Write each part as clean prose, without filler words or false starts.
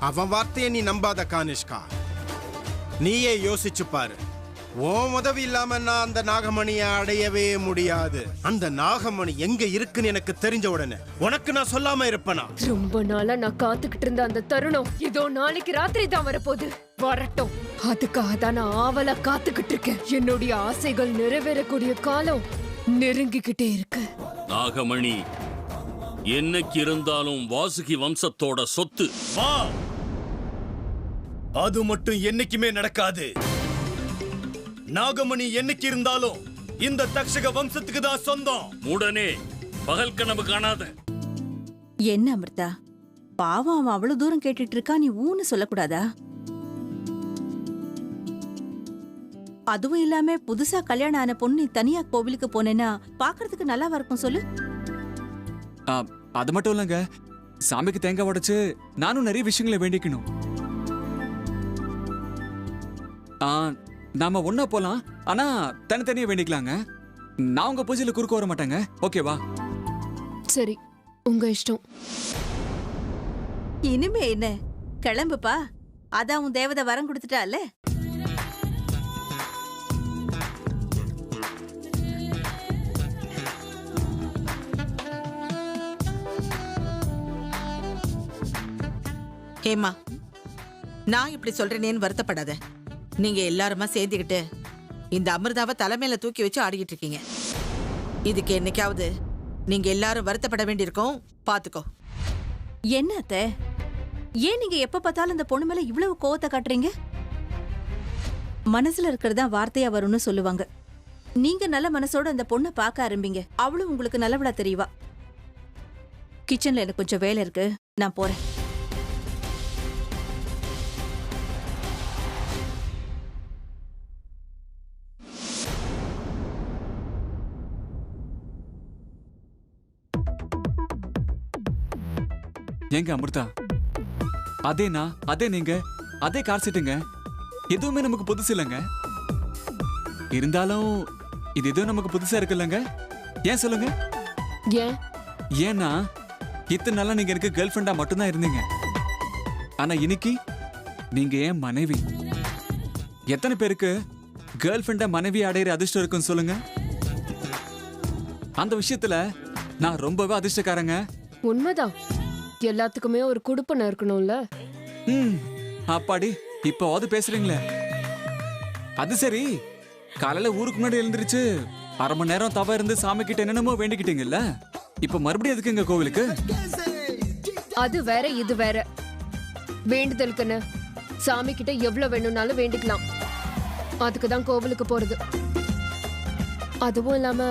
அவன் வார்த்தையை நீ நம்பாத கானிஷ்கா. நீயே யோசிச்சு பாரு. உன் உதவி இல்லாம நான் அந்த நாகமணியை அடையவே முடியாது. அந்த நாகமணி எங்க இருக்குன்னு எனக்கு தெரிஞ்ச உடனே உனக்கு நான் சொல்லாம இருப்பேனா? ரொம்ப நாளா நான் காத்துக்கிட்டு இருந்த அந்த தருணம் இதோ நாளைக்கு ராத்திரி தான் வரப்போகுது. வரட்டும், அதுக்காக தான் நான் ஆவலா காத்துக்கிட்டு இருக்கேன். என்னுடைய ஆசைகள் நிறைவேறக்கூடிய காலம் நெருங்கிக்கிட்டே இருக்கு. நாகமணி என்னைக்கு இருந்தாலும் வாசுகி வம்சத்தோட சொத்து. வா, அது மட்டும் என்னைக்குமே நடக்காது. நாகமணி என்னைக்கு இருந்தாலும் இந்த தக்ஷக வம்சத்துக்கு தான் சொந்தம். உடனே பகல் கனவு காணாத. என்ன அமிர்தா, பாவம் அவன் அவ்வளவு தூரம் கேட்டுட்டு இருக்கா, நீ ஊன்னு சொல்லக்கூடாதா? அதுவும் இல்லாம புதுசா கல்யாணம் ஆன பொண்ணு நீ தனியா கோவிலுக்கு போனேன்னா பாக்குறதுக்கு நல்லா இருக்கும். சொல்லு. அது மட்டும் இல்லங்க, சாமிக்கு தேங்காய் உடைச்சு நானும் நிறைய விஷயங்களை வேண்டிக்கணும். நாம ஒன்னா போலாம், ஆனா தனித்தனியா வேண்டிக்கலாங்க. நான் உங்க பூஜையில குறுக்க வர மாட்டேங்க. ஓகேவா? சரி, உங்க இஷ்டம். இனிமே என்ன, கிளம்புப்பா. அதான் உன் தேவதை வரம் கொடுத்துட்டால. ஹேமா, நான் இப்படி சொல்றேனேன்னு வருத்தப்படாத. நீங்க எல்லாருமா சேர்ந்துக்கிட்டு இந்த அமிர்தாவை தலைமையில தூக்கி வச்சு ஆடிக்கிட்டு இருக்கீங்க. இதுக்கு என்னைக்காவது நீங்க எல்லாரும் வருத்தப்பட வேண்டியிருக்கோம். பாத்துக்கோ. என்ன அத்தை, ஏன் நீங்க எப்ப பார்த்தாலும் இந்த பொண்ணு மேல இவ்வளவு கோவத்தை காட்டுறீங்க? மனசுல இருக்கிறதா வார்த்தையா வரும்னு சொல்லுவாங்க. நீங்க நல்ல மனசோட அந்த பொண்ணை பார்க்க ஆரம்பிங்க. அவளும் உங்களுக்கு நல்லவளா தெரியவா. கிச்சன்ல எனக்கு கொஞ்சம் வேலை இருக்கு, நான் போறேன். ஏங்க அமிர்தா, அதேனா அதே நீங்க அதே கார் செட்டுங்க. எதுவுமே நமக்கு புதுசு இல்லைங்க. இருந்தாலும் இது எதுவும் நமக்கு புதுசா இருக்குல்லங்க. ஏன் சொல்லுங்க? ஏன்னா இத்தனை நாளா நீங்க எனக்கு கேர்ள் ஃப்ரெண்டா மட்டும்தான் இருந்தீங்க. ஆனா இன்னைக்கு நீங்க ஏன் மனைவி. எத்தனை பேருக்கு கேர்ள் ஃப்ரெண்டா மனைவி அடையிற அதிர்ஷ்டம் இருக்குன்னு சொல்லுங்க. அந்த விஷயத்துல நான் ரொம்பவே அதிர்ஷ்டக்காரங்க. உண்மைதான், எல்லாத்துக்குமே ஒரு குடுப்பனை இருக்கணும்ல. அப்பாடி, இப்போவாது பேசுறீங்களே. அது சரி, காலையில ஊருக்கு முன்னாடி எழுந்திருச்சு அரை மணி நேரம் தவ இருந்து சாமி கிட்ட என்னென்னமோ வேண்டிக்கிட்டீங்கல்ல, இப்ப மறுபடியும் எதுக்குங்க கோவிலுக்கு? அது வேற இது வேற. வேண்டுதலுக்குன்னு சாமி கிட்ட எவ்வளவு வேணும்னாலும் வேண்டிக்கலாம். அதுக்குதான் கோவிலுக்கு போறது. அதுவும் இல்லாம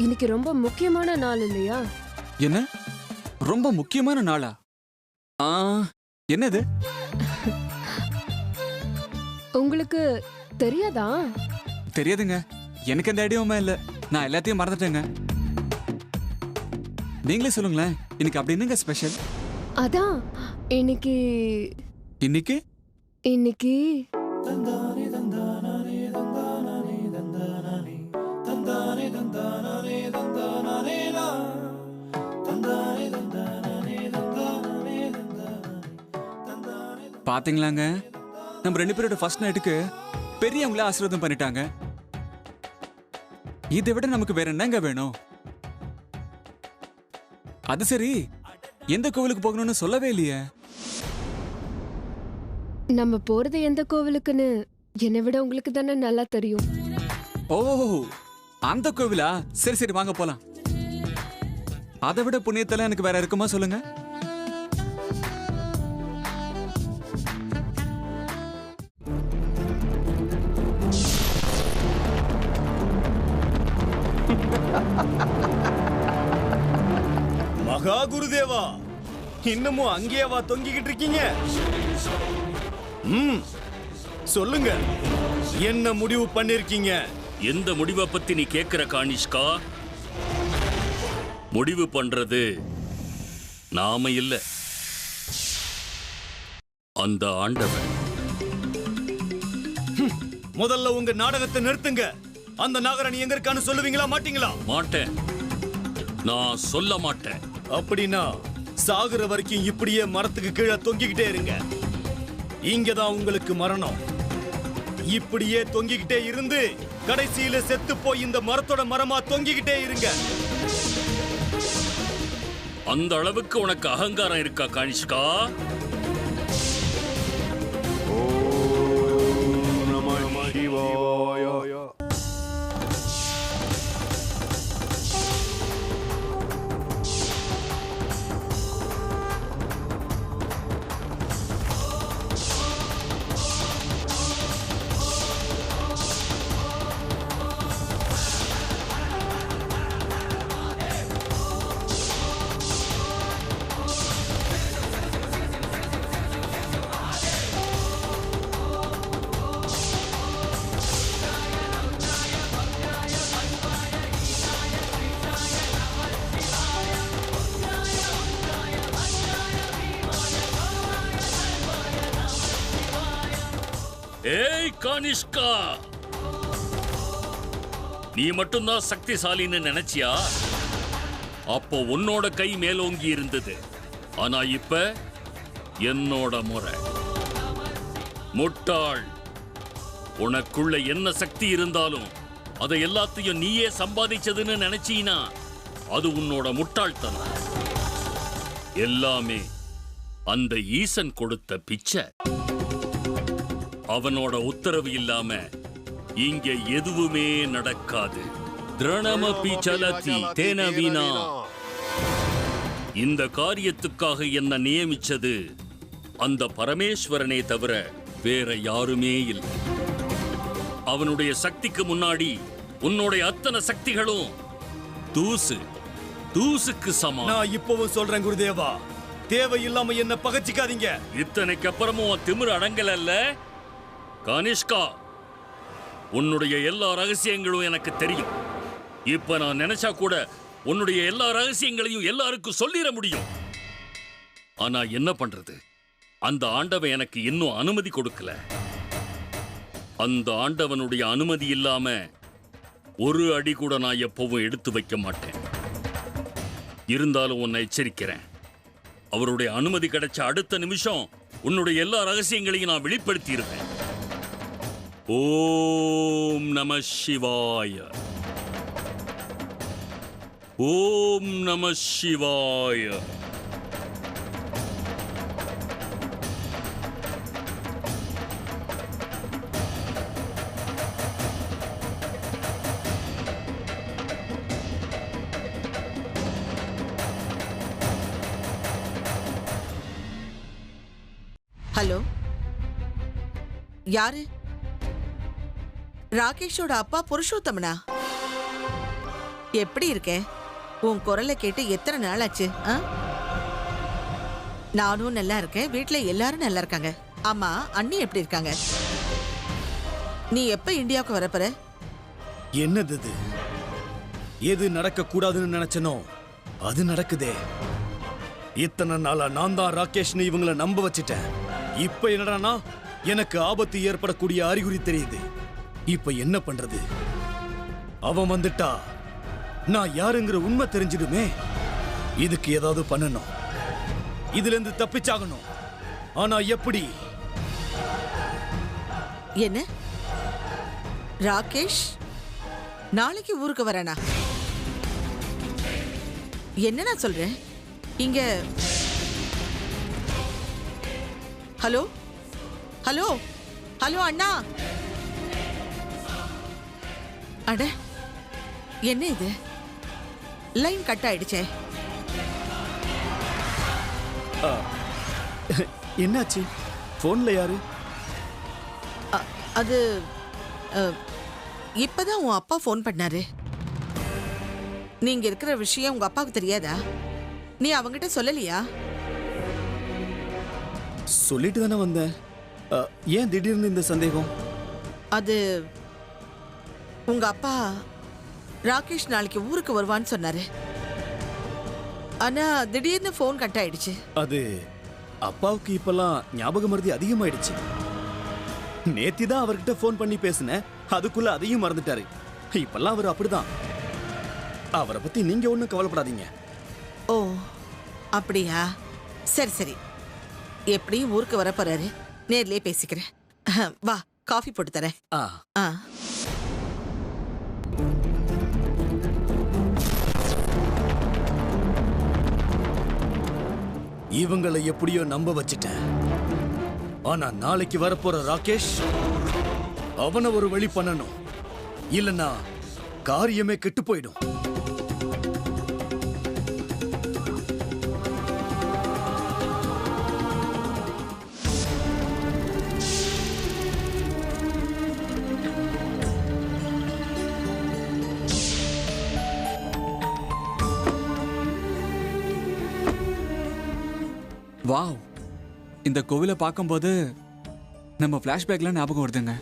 இன்னைக்கு ரொம்ப முக்கியமான நாள் இல்லையா? என்ன ரொம்ப முக்கியமான நாளா? என்னது? உங்களுக்கு தெரியாதா? தெரியாதுங்க, எனக்கு எந்த ஐடியாவுமே இல்ல. நான் எல்லாத்தையும் மறந்துட்டேங்க. நீங்களே சொல்லுங்களேன், இன்னைக்கு அப்படி என்னங்க ஸ்பெஷல்? அதான் இன்னைக்கு இன்னைக்கு இன்னைக்கு பாத்தீங்களாங்க, நம்ம 2 பேரோட ஃபர்ஸ்ட் நைட்டுக்கு பெரியவங்கள ஆசீர்வாதம் பண்ணிட்டாங்க. இதை விட நமக்கு வேற என்னங்க வேணும்? அது சரி, எந்த கோவிலுக்கு போகணும்னு சொல்லவே இல்லையே. நம்ம போறது எந்த கோவிலுக்குன்னு என்னை விட உங்களுக்கு தானே நல்லா தெரியும். ஓ, அந்த கோவிலா? சரி சரி, வாங்க போலாம். அதை விட புண்ணியத்தெல்லாம் எனக்கு வேற இருக்குமா சொல்லுங்க? மகா குருதேவா, இன்னமும் அங்கேயேவா தொங்கிக்கிட்டு இருக்கீங்க? சொல்லுங்க, என்ன முடிவு பண்ணிருக்கீங்க? எந்த முடிவை பத்தி நீ கேக்குற கானிஷ்கா? முடிவு பண்றது நாம இல்ல, அந்த ஆண்டவன். முதல்ல உங்க நாடகத்தை நிறுத்துங்க. அந்த நாகராணி எங்க இருக்கான்னு சொல்லுவீங்களா மாட்டீங்களா? மாட்டேன், நான் சொல்ல மாட்டேன். அப்படின்னா சாகுற வரைக்கும் இப்படியே மரத்துக்கு கீழே தொங்கிக்கிட்டே இருங்க. இங்கதான் உங்களுக்கு மரணம். இப்படியே தொங்கிக்கிட்டே இருந்து கடைசியில செத்து போய் இந்த மரத்தோட மரமா தொங்கிக்கிட்டே இருங்க. அந்த அளவுக்கு உனக்கு அகங்காரம் இருக்கா கானிஷ்கா? ஏய் கானிஷ்கா, நீ மட்டும்தான் சக்திசாலின்னு நினைச்சியா? அப்போ உன்னோட கை மேலோங்கி இருந்தது. ஆனா இப்ப என்னோட முறை. முட்டாள், உனக்குள்ள என்ன சக்தி இருந்தாலும் அதை எல்லாத்தையும் நீயே சம்பாதிச்சதுன்னு நினைச்சீனா அது உன்னோட முட்டாள்தனம். எல்லாமே அந்த ஈசன் கொடுத்த பிச்சை. அவனோட உத்தரவு இல்லாம இங்க எதுவுமே நடக்காது. திரணமபி சலதி தேன வீணா. இந்த காரியத்துக்காக என்ன நியமிச்சது அந்த பரமேஸ்வரனே தவிர வேற யாருமே இல்லை. அவனுடைய சக்திக்கு முன்னாடி உன்னுடைய அத்தனை சக்திகளும் தூசு, தூசுக்கு சமம். நான் இப்பவும் சொல்றேன் குருதேவா, தேவையில்லாம என்ன பகச்சிக்காதீங்க. இத்தனைக்கு அப்புறமும் திமிரு அடங்கல. கானிஷ்கா, உன்னுடைய எல்லா ரகசியங்களும் எனக்கு தெரியும். இப்ப நான் நினைச்சா கூட உன்னுடைய எல்லா ரகசியங்களையும் எல்லாருக்கும் சொல்லிட முடியும். ஆனா என்ன பண்றது, அந்த ஆண்டவன் எனக்கு இன்னும் அனுமதி கொடுக்கல. அந்த ஆண்டவனுடைய அனுமதி இல்லாம ஒரு அடி கூட நான் எப்பவும் எடுத்து வைக்க மாட்டேன். இருந்தாலும் உன்னை எச்சரிக்கிறேன், அவருடைய அனுமதி கிடைச்ச அடுத்த நிமிஷம் உன்னுடைய எல்லா ரகசியங்களையும் நான் வெளிப்படுத்தி இருப்பேன். ஓம் நம சிவாய. ஓம் நம சிவாய. ஹலோ, யாரு? ராகேஷோட அப்பா புருஷோத்தமனா? எப்படி இருக்க? உன் குரலை கேட்டு எத்தனை நாள் ஆச்சு? நானும் நல்லா இருக்கேன், வீட்டுல எல்லாரும் நல்லா இருக்காங்க. ஆமா, அண்ணி எப்படி இருக்காங்க? நீ எப்ப இந்தியாவுக்கு வரப்போற? என்னது இது? எது நடக்க கூடாதுன்னு நினைச்சனோ அது நடக்குதே. இத்தனை நாளா நான் தான் ராகேஷ்னு இவங்களை நம்ப வச்சிட்டேன். இப்ப என்னடானா எனக்கு ஆபத்து ஏற்படக்கூடிய அறிகுறி தெரியுது. இப்ப என்ன பண்றது? அவன் வந்துட்டா நான் யாருங்கிற உண்மை தெரிஞ்சிடுமே. இதுக்கு ஏதாவது பண்ணணும், இதுல இருந்து தப்பிச்சாகணும். ஆனா எப்படி? என்ன ராகேஷ் நாளைக்கு ஊருக்கு வரானா? என்ன நான் சொல்றேன் இங்க? ஹலோ ஹலோ ஹலோ அண்ணா. அட, என்ன இது? லைன் கட் ஆயிடுச்சே. என்னாச்சு? போன்ல யாரு? அது இப்பதான் உன் அப்பா ஃபோன் பண்ணாரு. நீங்க இருக்கிற விஷயம் உங்க அப்பாவுக்கு தெரியாதா? நீ அவங்கிட்ட சொல்லலையா? சொல்லிட்டு தானே வந்தேன். ஏன் திடீர்னு இந்த சந்தேகம்? அது உங்க அப்பா ராகேஷ் நாளைக்கு ஊருக்கு வருவான்னு சொன்னாரு. ஆனா திடீர்னு ஃபோன் கட் ஆயிடுச்சு. அது அப்பாவுக்கு இப்பெல்லாம் ஞாபக மறதி அதிகமாயிடுச்சு. நேத்தி தான் அவர்கிட்ட ஃபோன் பண்ணி பேசினேன், அதுக்குள்ள அதையும் மறந்துட்டாரு. இப்பெல்லாம் அவர் அப்படிதான். அவரை பத்தி நீங்க ஒன்றும் கவலைப்படாதீங்க. ஓ அப்படியா? சரி சரி, எப்படியும் ஊருக்கு வர போறாரு. நேர்லயே பேசிக்கிறேன். வா, காஃபி போட்டு தரேன். ஆ ஆ. இவங்களை எப்படியோ நம்ப வச்சிட்டேன். ஆனா நாளைக்கு வரப்போற ராகேஷ், அவனை ஒரு வழி பண்ணணும். இல்லனா காரியமே கெட்டு போயிடும். வாவ், இந்த கோவிலை பார்க்கும்போது நம்ம ஃப்ளாஷ்பேக்லாம் ஞாபகம் வருதுங்க.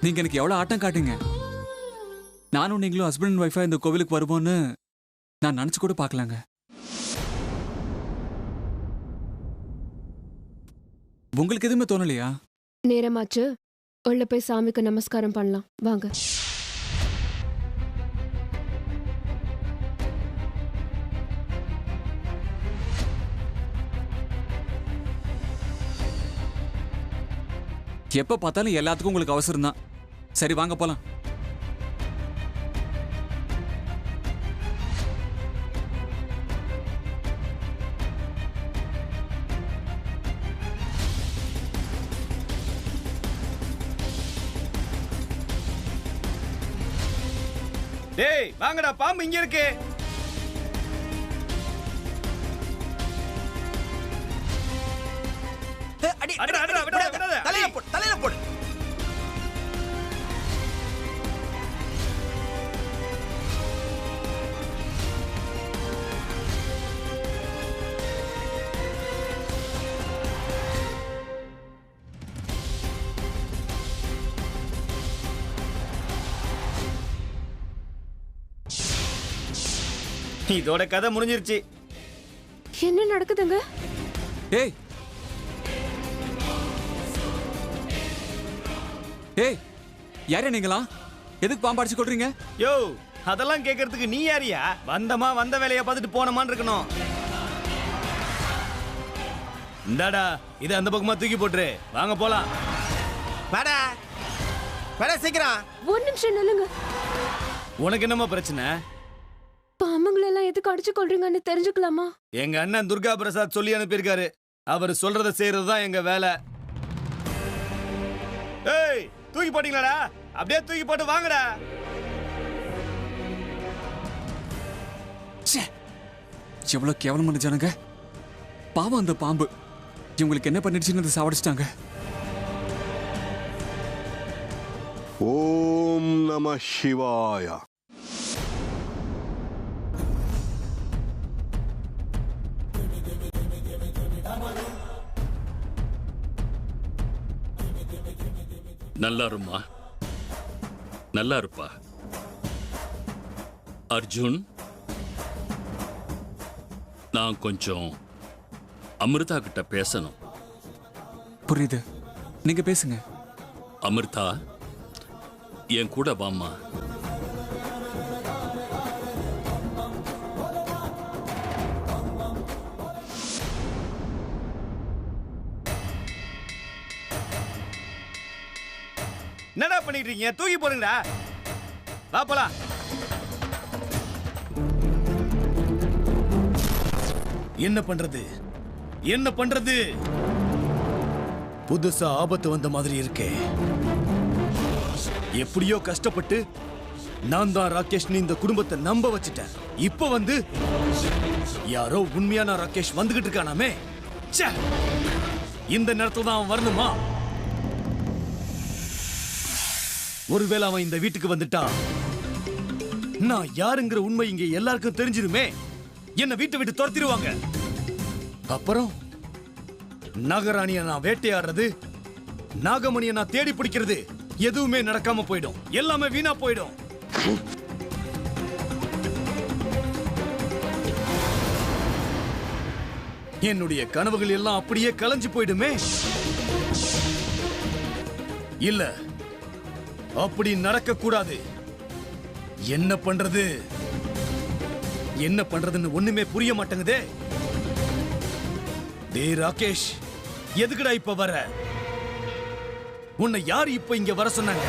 நீங்க எனக்கு எவ்வளவு ஆட்டம் காட்டுங்க. நானும் நீங்களும் ஹஸ்பண்ட் அண்ட் ஒய்ஃபா இந்த கோவிலுக்கு வருவோன்னு நான் நினைச்சு கூட பார்க்கலாங்க. உங்களுக்கு எதுவுமே தோணலையா? நேரமாச்சு, உள்ள போய் சாமிக்கு நமஸ்காரம் பண்ணலாம் வாங்க. எப்ப பார்த்தாலும் எல்லாத்துக்கும் உங்களுக்கு அவசரம் தான். சரி வாங்க போலாம். டேய் வாங்கடா, பாம்பு இங்க இருக்கு. தலையில போடு. இதோட கதை முடிஞ்சிருச்சு. என்ன நடக்குதுங்க? ஏய் ஏய், யாரே நீங்களா? எதுக்கு பாம்பாடிச்சு கொள்றீங்க? யோ, அதெல்லாம் கேட்கறதுக்கு நீ யாரியா? வந்தமா வந்த வேலையை பார்த்துட்டு போனமான்னு இருக்கணும். இந்தாடா, இதை அந்த பக்கமா தூக்கி போட்டுரு. வாங்க போலாம். வாடா வாடா சீக்கிரம். ஒரு நிமிஷம் நில்லுங்க. உனக்கு என்னமா பிரச்சனை? பாம்புங்களெல்லாம் எதுக்கு அடிச்சு கொள்றீங்கன்னு தெரிஞ்சுக்கலாமா? எங்க அண்ணன் துர்கா பிரசாத் சொல்லி அனுப்பியிருக்காரு. அவர் சொல்றத செய்யறதுதான் எங்க வேலை. ஏய், தூக்கி போட்டீங்களாடா? அப்படியே தூக்கி போட்டு வாங்கடா. எவ்வளவு கேவலமான ஜனங்க. பாவம் அந்த பாம்பு. இவங்களுக்கு என்ன பண்ணிடுச்சுன்னு சாவடிச்சிட்டாங்க. ஓம் நம சிவாய. நல்லா இருமா, நல்லா இருப்பா. அர்ஜுன், நான் கொஞ்சம் அமிர்தா கிட்ட பேசணும். புரியுது, நீங்க பேசுங்க. அமிர்தா, என் கூட வாம்மா. என்னடா பண்ணிட்டு இருக்கீங்க? தூக்கி போடுங்கடா. வா போலாம். என்ன பண்றது, என்ன பண்றது? புதுசா ஆபத்து வந்த மாதிரி இருக்கே. எப்படியோ கஷ்டப்பட்டு நான் தான் ராகேஷ் இந்த குடும்பத்தை நம்ப வச்சுட்டேன். இப்ப வந்து யாரோ உண்மையான ராகேஷ் வந்துகிட்டு இருக்கானாமே. ச்சே, இந்த நேரத்துல தான் அவன் வரணுமா? ஒருவேளை அவன் இந்த வீட்டுக்கு வந்துட்டா நான் யாருங்கிற உண்மை இங்க எல்லாருக்கும் தெரிஞ்சிருமே. என்ன வீட்டை விட்டு துரத்திடுவாங்க. அப்புறம் நாகராணியை நான் வேட்டையாடுறது, நாகமணியை நான் தேடி பிடிக்கிறது எதுவுமே நடக்காம போயிடும். எல்லாமே வீணா போயிடும். என்னுடைய கனவுகள் எல்லாம் அப்படியே கலைஞ்சு போயிடுமே. இல்ல, அப்படி நடக்க கூடாது. என்ன பண்றது என்ன பண்றதுன்னு ஒண்ணுமே புரிய மாட்டேங்குதே. டேய் ராகேஷ், எதுக்குடா இப்ப வர? உன்னை யார் இப்ப இங்க வர சொன்னாங்க?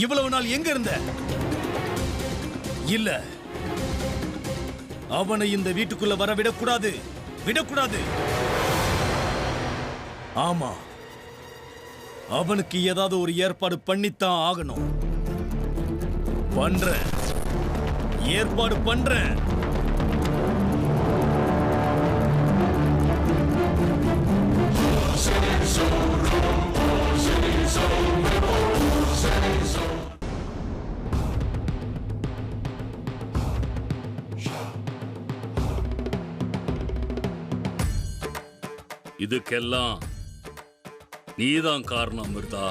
இவ்வளவு நாள் எங்க இருந்த? இல்ல, அவனை இந்த வீட்டுக்குள்ள வர விடக்கூடாது, விடக்கூடாது. ஆமா, அவனுக்கு ஏதாவது ஒரு ஏற்பாடு பண்ணித்தான் ஆகணும். பண்றேன், ஏற்பாடு பண்றேன். இதுக்கெல்லாம் நீதான் காரணம் அமிர்தா.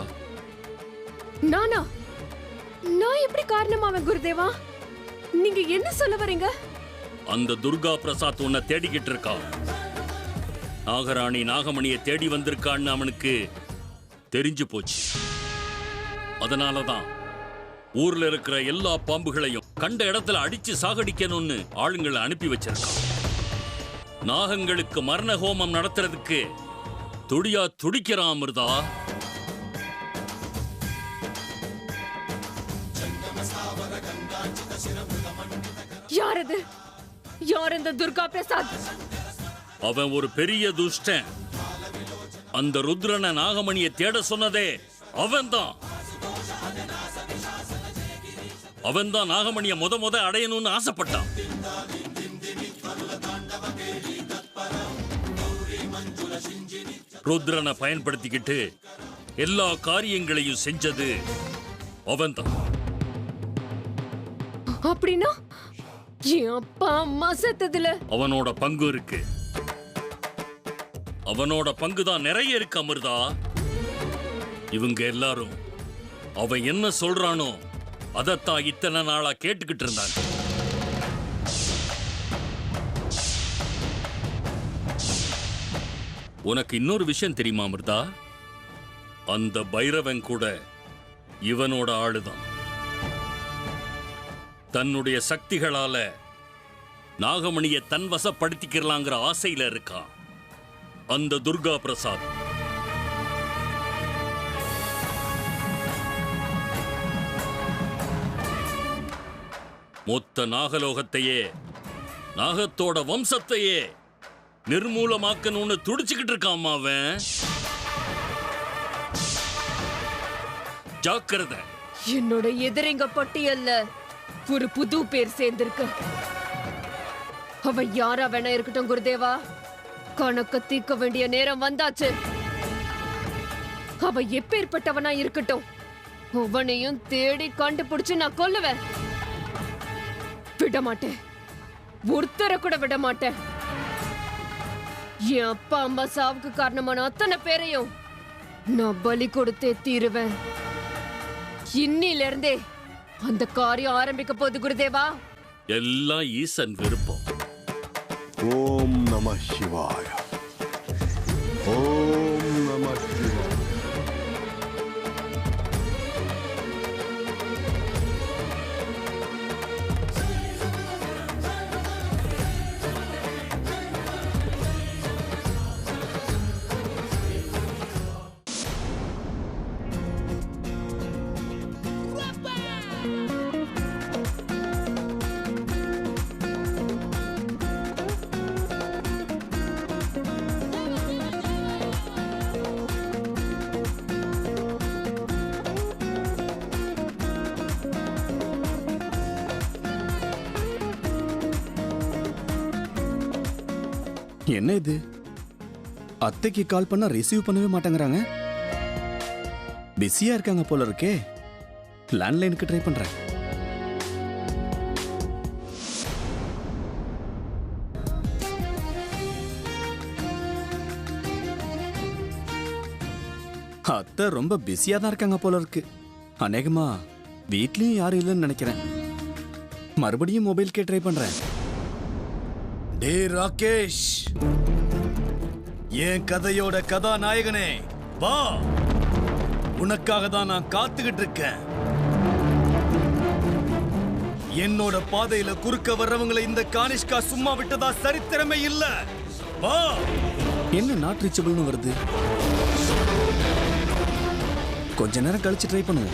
நானா? நான் எப்படி காரணமாவேன் குருதேவா? நீங்க என்ன சொல்ல வரீங்க? அந்த துர்கா பிரசாத் உன்னை தேடிக்கிட்டு இருக்கான். நாகராணி நாகமணியை தேடி வந்திருக்கான்னு அவனுக்கு தெரிஞ்சு போச்சு. அதனாலதான் ஊர்ல இருக்கிற எல்லா பாம்புகளையும் கண்ட இடத்துல அடிச்சு சாகடிக்கணும்னு ஆளுங்களை அனுப்பி வச்சிருக்கான். நாகங்களுக்கு மரண ஹோமம் நடத்துறதுக்கு துடியா துடிக்கிறான் அமிர்தா. யார் அது? யார் இந்த துர்கா பிரசாத்? அவன் ஒரு பெரிய துஷ்டன். அந்த ருத்ரனை நாகமணியை தேட சொன்னதே அவன்தான். அவன்தான் நாகமணியை முத அடையணும்னு ஆசைப்பட்டான். ருத்ரனை பயன்படுத்திக்கிட்டு எல்லா காரியங்களையும் செஞ்சது அவன்தான். அப்படின்னா என் அப்பா அம்மா செத்ததுல அவனோட பங்கு இருக்கு. அவனோட பங்குதான் நிறைய இருக்கு அமிர்தா. இவங்க எல்லாரும் அவன் என்ன சொல்றானோ அதத்தான் இத்தனை நாளா கேட்டுக்கிட்டு இருந்தாங்க. உனக்கு இன்னொரு விஷயம் தெரியுமா அமிர்தா? அந்த பைரவன் கூட இவனோட ஆளுதான். தன்னுடைய சக்திகளால நாகமணியை தன் வசப்படுத்திக்கலாங்கிற ஆசையில இருக்கான் அந்த துர்கா பிரசாத். மொத்த நாகலோகத்தையே, நாகத்தோட வம்சத்தையே நிர்மூலமாக்கணும்னு துடிச்சுக்கிட்டு இருக்கான் அவன். ஜாக்கிரதை. என்னோட எதிரிங்க பட்டியல்ல ஒரு புது பேர் சேர்ந்திருக்கு. அவன் யாரா வேணா இருக்கட்டும் குருதேவா, கணக்க தீர்க்க வேண்டிய நேரம் வந்தாச்சு. அவன் எப்பேற்பட்டவனா இருக்கட்டும், அவனையும் தேடி கண்டுபிடிச்சு நான் கொல்லுவேன். விட மாட்டேன், ஒருத்தரை கூட விட மாட்டேன். என் அப்பா அம்மா சாவுக்கு காரணமான அத்தனை பேரையும் நான் பலி கொடுத்தே தீருவேன். இன்னில இருந்தே அந்த காரியம் ஆரம்பிக்க போகுது குருதேவா. எல்லாம் ஈசன் விருப்பம். ஓம் நம சிவாய. ஓம் நம சிவாய. என்ன இது? அத்தைக்கு கால் பண்ணா ரிசீவ் பண்ணவே மாட்டேங்கிறாங்க. பிஸியா இருக்காங்க போல இருக்கே. லேண்ட்லைனுக்கு ட்ரை பண்றேன். அத்தை ரொம்ப பிஸியா தான் இருக்காங்க போல இருக்கு. அநேகமா வீட்லயும் யாரும் இல்லைன்னு நினைக்கிறேன். மறுபடியும் மொபைல்கே ட்ரை பண்றேன். டே ராகேஷ், என் கதையோட கதாநாயகனே வா, உனக்காக தான் நான் காத்துக்கிட்டு இருக்கேன். என்னோட பாதையில குறுக்க வர்றவங்களை இந்த கானிஷ்கா சும்மா விட்டதா சரித்திரமே இல்ல. வா. என்ன நாட் ரீச்சபிள்னு வருது? கொஞ்ச நேரம் கழிச்சு ட்ரை பண்ணுவோம்.